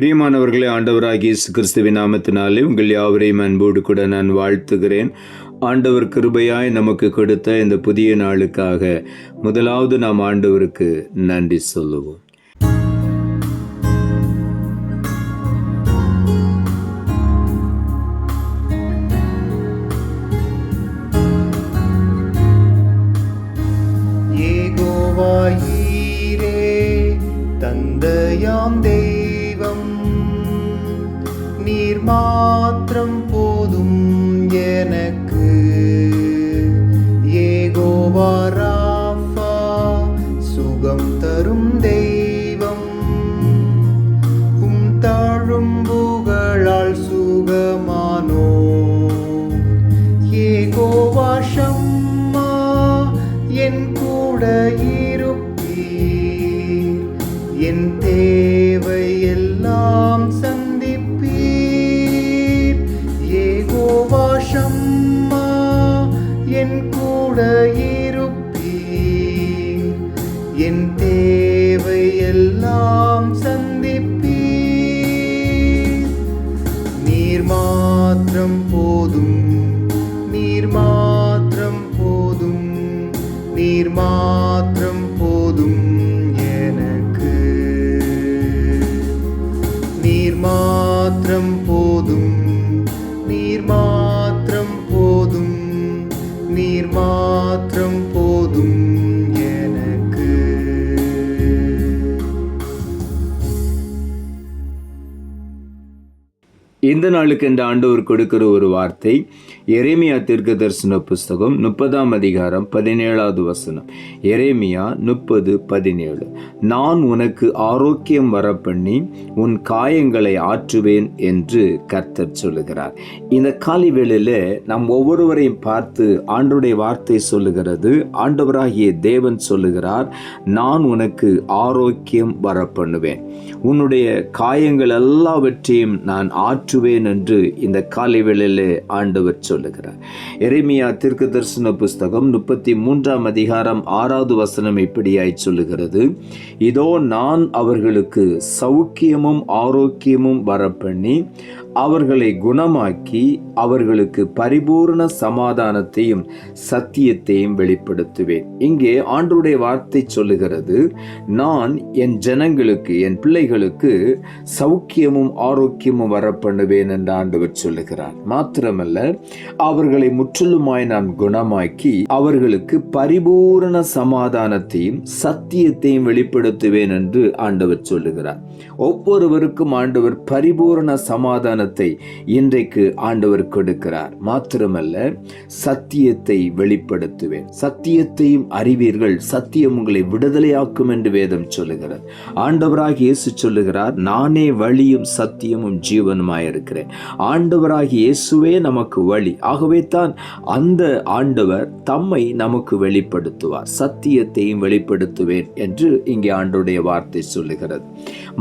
பிரியமானவர்களே, ஆண்டவராகிய இயேசு கிறிஸ்துவின் நாமத்தினாலே உங்கள் யாவரையும் அன்போடு கூட நான் வாழ்த்துகிறேன். ஆண்டவர் கிருபையாய் நமக்கு கொடுத்த இந்த புதிய நாளுக்காக முதலாவது நாம் ஆண்டவருக்கு நன்றி சொல்லுவோம். தந்தையாம் தெய்வம் நீர் மாத்திரம் போதும் எனக்கு. யெகோவா ராஃபா சுகம் தரும் தெய்வம், தழும்புகளால் சுகமானோ. யெகோவா ஷம்மா என் கூட என் தேவை எல்லாம் சந்திப்பீர். யெகோவா ஷம்மா என் கூட இருப்பீர், என் தேவை எல்லாம் சந்திப்பீர். நீர் மாத்திரம் போதும், நீர் மாத்திரம் போதும், நீர் மாத்திரம் போதும் எனக்கு. நீர் மாத்திரம் போதும், நீர் மாத்திரம் போதும், நீர் மாத்திரம் போதும் எனக்கு. இந்த நாளுக்கு இந்த ஆண்டவர் கொடுக்கிற ஒரு வார்த்தை எரேமியா தீர்க்கதரிசன புஸ்தகம் 30ஆம் அதிகாரம் 17வது வசனம். எரேமியா 30:17. நான் உனக்கு ஆரோக்கியம் வரப்பண்ணி உன் காயங்களை ஆற்றுவேன் என்று கர்த்தர் சொல்லுகிறார். இந்த காலை வேளையில நாம் ஒவ்வொருவரையும் பார்த்து ஆண்டவருடைய வார்த்தை சொல்லுகிறது. ஆண்டவராகிய தேவன் சொல்லுகிறார், நான் உனக்கு ஆரோக்கியம் வரப்பண்ணுவேன், உன்னுடைய காயங்கள் எல்லாவற்றையும் நான் ஆற்றுவேன் என்று இந்த காலை வேளையில ஆண்டவர் சொல்லுகிறார். எரேமியா தீர்க்கதரிசன புஸ்தகம் 33ஆம் அதிகாரம் 6வது வசனம் இப்படியாய் சொல்லுகிறது, இதோ நான் அவர்களுக்கு சௌக்கியமும் ஆரோக்கியமும் வரப்பண்ணி அவர்களை குணமாக்கி அவர்களுக்கு பரிபூர்ண சமாதானத்தையும் சத்தியத்தையும் வெளிப்படுத்துவேன். இங்கே ஆண்டவருடைய வார்த்தை சொல்லுகிறது, நான் என் ஜனங்களுக்கு, என் பிள்ளைகளுக்கு சௌக்கியமும் ஆரோக்கியமும் வரப்பண்ணுவேன் என்று ஆண்டவர் சொல்லுகிறார். மாத்திரமல்ல, அவர்களை முற்றிலுமாய் நான் குணமாக்கி அவர்களுக்கு பரிபூரண சமாதானத்தையும் சத்தியத்தையும் வெளிப்படுத்துவேன் என்று ஆண்டவர் சொல்லுகிறார். ஒவ்வொருவருக்கும் ஆண்டவர் பரிபூரண சமாதானத்தை இன்றைக்கு ஆண்டவர் கொடுக்கிறார். மாத்திரமல்ல, சத்தியத்தை வெளிப்படுத்துவேன், சத்தியத்தையும் அறிவீர்கள், சத்தியம் உங்களை விடுதலையாக்கும் என்று வேதம் சொல்லுகிறது. ஆண்டவராகிய இயேசு சொல்லுகிறார், நானே வழியும் சத்தியமும் ஜீவனுமாயிருக்கிறேன். ஆண்டவராகிய இயேசுவே நமக்கு வழி. ஆகவே தான் அந்த ஆண்டவர் தம்மை நமக்கு வெளிப்படுத்துவார், சத்தியத்தையும் வெளிப்படுத்துவேன் என்று இங்கே ஆண்டவருடைய வார்த்தை சொல்லுகிறது.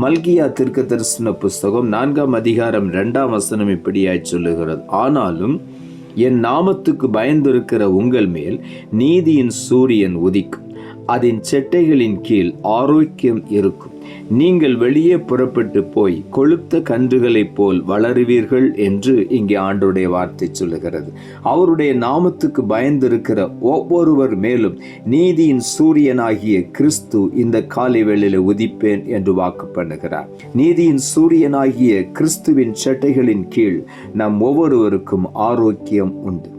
மல்கியா தீர்க்கதரிசன புஸ்தகம் 4ஆம் அதிகாரம் 2ஆம் வசனம் இப்படியாய் சொல்லுகிறது, ஆனாலும் என் நாமத்துக்கு பயந்திருக்கிற உங்கள் மேல் நீதியின் சூரியன் உதிக்கும், அதன் செட்டைகளின் கீழ் ஆரோக்கியம் இருக்கும், நீங்கள் வெளியே புறப்பட்டு போய் கொழுத்த கன்றுகளைப் போல் வளருவீர்கள் என்று இங்கே ஆண்டவருடைய வார்த்தை சொல்லுகிறது. அவருடைய நாமத்துக்கு பயந்திருக்கிற ஒவ்வொருவர் மேலும் நீதியின் சூரியனாகிய கிறிஸ்து இந்த காலை வேளையில உதிப்பேன் என்று வாக்கு பண்ணுகிறார். நீதியின் சூரியனாகிய கிறிஸ்துவின் சட்டைகளின் கீழ் நம் ஒவ்வொருவருக்கும் ஆரோக்கியம் உண்டு.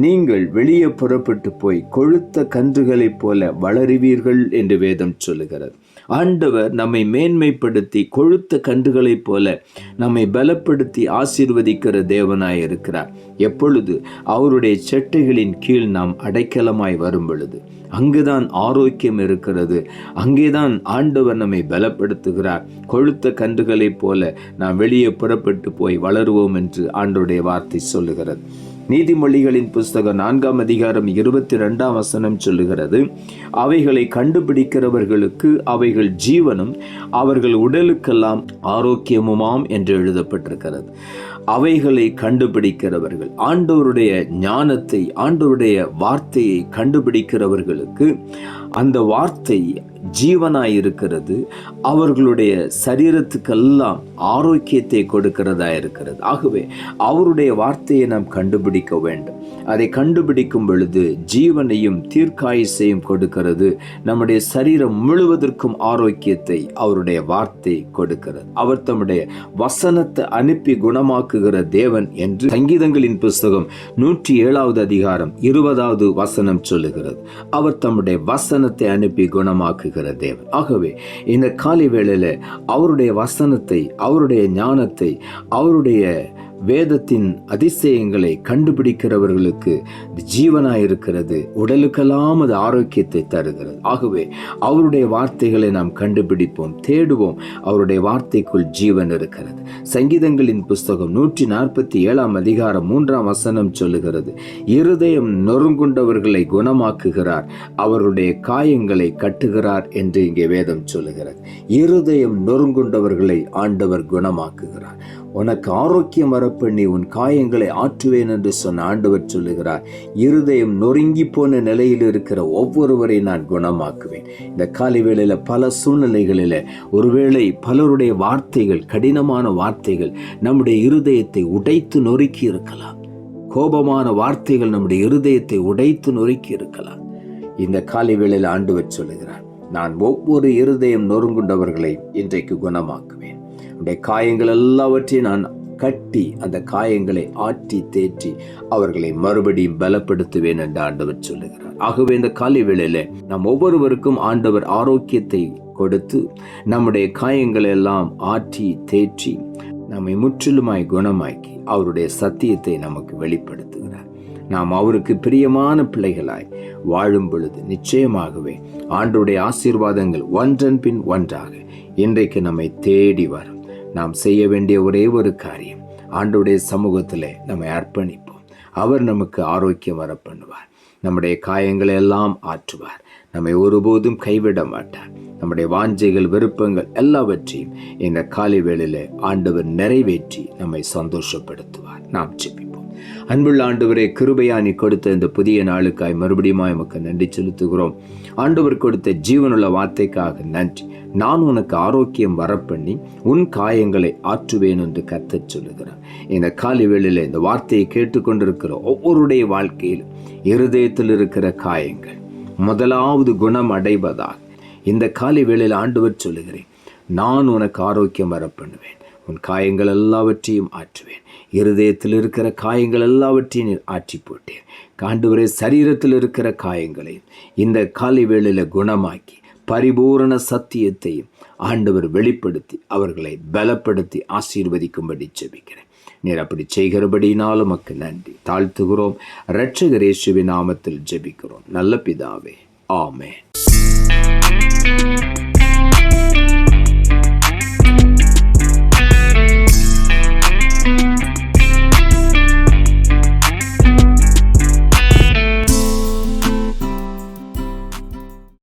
நீங்கள் வெளியே புறப்பட்டு போய் கொழுத்த கன்றுகளைப் போல வளருவீர்கள் என்று வேதம் சொல்லுகிறது. ஆண்டவர் நம்மை மேன்மைப்படுத்தி கொழுத்த கன்றுகளைப் போல நம்மை பலப்படுத்தி ஆசீர்வதிக்கிற தேவனாய் இருக்கிறார். எப்பொழுது அவருடைய செட்டைகளின் கீழ் நாம் அடைக்கலமாய் வரும் பொழுது அங்குதான் ஆரோக்கியம் இருக்கிறது. அங்கேதான் ஆண்டவர் நம்மை பலப்படுத்துகிறார். கொழுத்த கன்றுகளைப் போல நாம் வெளியே புறப்பட்டு போய் வளருவோம் என்று ஆண்டவருடைய வார்த்தை சொல்லுகிறது. நீதிமொழிகளின் புஸ்தகம் 4ஆம் அதிகாரம் 22ஆம் வசனம் சொல்லுகிறது, அவைகளை கண்டுபிடிக்கிறவர்களுக்கு அவைகள் ஜீவனும் அவர்கள் உடலுக்கெல்லாம் ஆரோக்கியமுமாம் என்று எழுதப்பட்டிருக்கிறது. அவைகளை கண்டுபிடிக்கிறவர்கள், ஆண்டவருடைய ஞானத்தை, ஆண்டவருடைய வார்த்தையை கண்டுபிடிக்கிறவர்களுக்கு அந்த வார்த்தை ஜீவனாயிருக்கிறது, அவர்களுடைய சரீரத்துக்கெல்லாம் ஆரோக்கியத்தை கொடுக்கிறதா இருக்கிறது. ஆகவே அவருடைய வார்த்தையை நாம் கண்டுபிடிக்க வேண்டும். அதை கண்டுபிடிக்கும் பொழுது ஜீவனையும் தீர்க்காயுசையும் கொடுக்கிறது. நம்முடைய சரீரம் முழுவதற்கும் ஆரோக்கியத்தை அவருடைய வார்த்தை கொடுக்கிறது. அவர் தம்முடைய வசனத்தை அனுப்பி குணமாக்குகிற தேவன் என்று சங்கீதங்களின் புஸ்தகம் 107 அதிகாரம் 20 வசனம் சொல்லுகிறது. அவர் தம்முடைய வசனத்தை அனுப்பி குணமாக்குகிற தேவன். ஆகவே இந்த காலை வேளையில அவருடைய வசனத்தை, அவருடைய ஞானத்தை, அவருடைய வேதத்தின் அதிசயங்களை கண்டுபிடிக்கிறவர்களுக்கு ஜீவனாயிருக்கிறது. உடலுக்கெல்லாம் அது ஆரோக்கியத்தை தருகிறது. ஆகவே அவருடைய வார்த்தைகளை நாம் கண்டுபிடிப்போம், தேடுவோம். அவருடைய வார்த்தைக்குள் ஜீவன் இருக்கிறது. சங்கீதங்களின் புஸ்தகம் 147 அதிகாரம் 3 வசனம் சொல்லுகிறது, இருதயம் நொறுங்குண்டவர்களை குணமாக்குகிறார், அவருடைய காயங்களை கட்டுகிறார் என்று இங்கே வேதம் சொல்லுகிறது. இருதயம் நொறுங்குண்டவர்களை ஆண்டவர் குணமாக்குகிறார். உனக்கு ஆரோக்கியம் வரப்பண்ணி உன் காயங்களை ஆற்றுவேன் என்று சொன்ன ஆண்டவர் சொல்லுகிறார். இருதயம் நொறுங்கி போன நிலையில் இருக்கிற ஒவ்வொருவரை நான் குணமாக்குவேன். இந்த காலை வேளையில பல சூழ்நிலைகளில் ஒருவேளை பலருடைய வார்த்தைகள், கடினமான வார்த்தைகள் நம்முடைய இருதயத்தை உடைத்து நொறுக்கி இருக்கலாம். கோபமான வார்த்தைகள் நம்முடைய இருதயத்தை உடைத்து நொறுக்கி இருக்கலாம். இந்த காலை வேளையில ஆண்டவர் சொல்லுகிறார், நான் ஒவ்வொரு இருதயம் நொறுங்குண்டவர்களை இன்றைக்கு குணமாக்குவேன். உடைய காயங்கள் எல்லாவற்றையும் நான் கட்டி அந்த காயங்களை ஆற்றி தேற்றி அவர்களை மறுபடியும் பலப்படுத்துவேன் என்று ஆண்டவர் சொல்லுகிறார். ஆகவே இந்த காலை வேளையில நாம் ஒவ்வொருவருக்கும் ஆண்டவர் ஆரோக்கியத்தை கொடுத்து நம்முடைய காயங்களை எல்லாம் ஆற்றி தேற்றி நம்மை முற்றிலுமாய் குணமாக்கி அவருடைய சத்தியத்தை நமக்கு வெளிப்படுத்துகிறார். நாம் அவருக்கு பிரியமான பிள்ளைகளாய் வாழும் பொழுது நிச்சயமாகவே ஆண்டவருடைய ஆசீர்வாதங்கள் ஒன்றன் பின் ஒன்றாக இன்றைக்கு நம்மை தேடி வரும். நாம் செய்ய வேண்டிய ஒரே ஒரு காரியம், ஆண்டவருடைய சமூகத்திலே நம்மை அர்ப்பணிப்போம். அவர் நமக்கு ஆரோக்கியம் வர பண்ணுவார். நம்முடைய காயங்களை எல்லாம் ஆற்றுவார். நம்மை ஒருபோதும் கைவிட மாட்டார். நம்முடைய வாஞ்சைகள், விருப்பங்கள் எல்லாவற்றையும் இந்த காலை வேளையிலே ஆண்டவர் நிறைவேற்றி நம்மை சந்தோஷப்படுத்துவார். நாம் ஜெபிப்போம். அன்புள்ள ஆண்டவரே, கிருபையானி கொடுத்த இந்த புதிய நாளுக்காய் மறுபடியும் எமக்கு நன்றி செலுத்துகிறோம். ஆண்டவர் கொடுத்த ஜீவனுள்ள வார்த்தைக்காக நன்றி. நான் உனக்கு ஆரோக்கியம் வரப்பண்ணி உன் காயங்களை ஆற்றுவேன் என்று கர்த்தர் சொல்லுகிறார். இந்த காலை வேளையில இந்த வார்த்தையை கேட்டுக்கொண்டிருக்கிற ஒவ்வொருடைய வாழ்க்கையில் இருதயத்தில் இருக்கிற காயங்கள் முதலாவது குணம் அடைவதாக இந்த காலை வேளையில் ஆண்டவர் சொல்லுகிறேன், நான் உனக்கு ஆரோக்கியம் வரப்பண்ணுவேன், உன் காயங்கள் எல்லாவற்றையும் ஆற்றுவேன். இருதயத்தில் இருக்கிற காயங்கள் எல்லாவற்றையும் ஆற்றி போட்டேன். ஆண்டவரே, சரீரத்தில் இருக்கிற காயங்களையும் இந்த காலை வேளையில குணமாக்கி பரிபூரண சத்தியத்தையும் ஆண்டவர் வெளிப்படுத்தி அவர்களை பலப்படுத்தி ஆசீர்வதிக்கும்படி ஜெபிக்கிறேன். நீர் அப்படி செய்கிறபடினாலும் உமக்கு நன்றி தாழ்த்துகிறோம். இரட்சகர் இயேசுவின் நாமத்தில் ஜெபிக்கிறோம் நல்ல பிதாவே, ஆமென்.